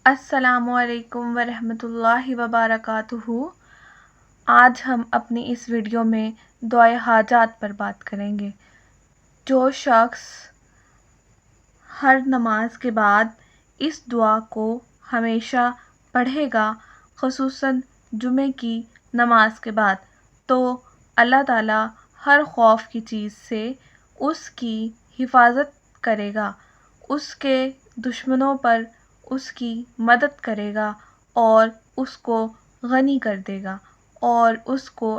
السلام علیکم ورحمۃ اللہ وبرکاتہ۔ آج ہم اپنی اس ویڈیو میں دعائے حاجات پر بات کریں گے۔ جو شخص ہر نماز کے بعد اس دعا کو ہمیشہ پڑھے گا، خصوصاً جمعے کی نماز کے بعد، تو اللہ تعالیٰ ہر خوف کی چیز سے اس کی حفاظت کرے گا، اس کے دشمنوں پر اس کی مدد کرے گا اور اس کو غنی کر دے گا، اور اس کو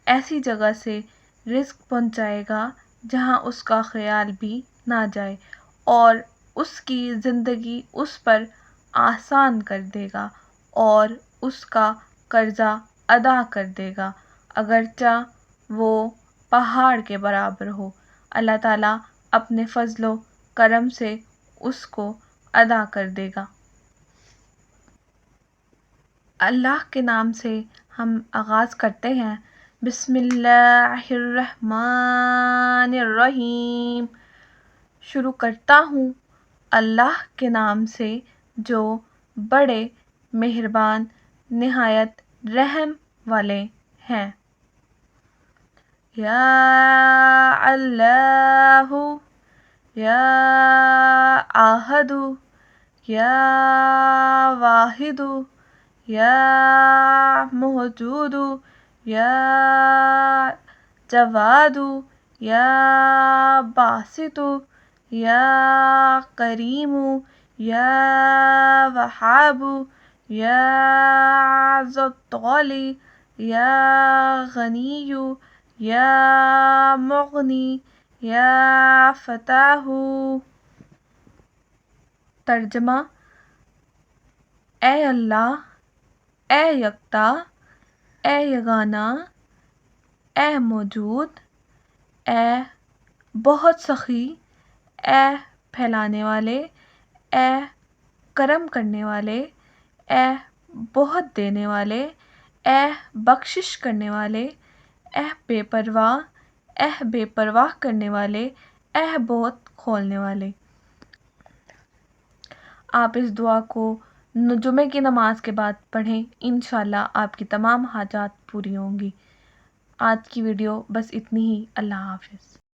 ایسی جگہ سے رزق پہنچائے گا جہاں اس کا خیال بھی نہ جائے، اور اس کی زندگی اس پر آسان کر دے گا اور اس کا قرضہ ادا کر دے گا، اگرچہ وہ پہاڑ کے برابر ہو۔ اللہ تعالیٰ اپنے فضل و کرم سے اس کو ادا کر دے گا۔ اللہ کے نام سے ہم آغاز کرتے ہیں۔ بسم اللہ الرحمن الرحیم۔ شروع کرتا ہوں اللہ کے نام سے جو بڑے مہربان نہایت رحم والے ہیں۔ یا اللہ، یا احد، یا واحد، یا موجود، یا جواد، یا باسط، یا کریم، یا وہاب، یا ذو الطول، یا غنی، یا مغنی، یا فتاح۔ ترجمہ: اے اللہ، اے یکتا، اے یگانہ، اے موجود، اے بہت سخی، اے پھیلانے والے، اے کرم کرنے والے، اے بہت دینے والے، اے بخشش کرنے والے، اے بے پرواہ، اے بے پرواہ کرنے والے، اے بہت کھولنے والے۔ آپ اس دعا کو جمعے کی نماز کے بعد پڑھیں، انشاءاللہ آپ کی تمام حاجات پوری ہوں گی۔ آج کی ویڈیو بس اتنی ہی۔ اللہ حافظ۔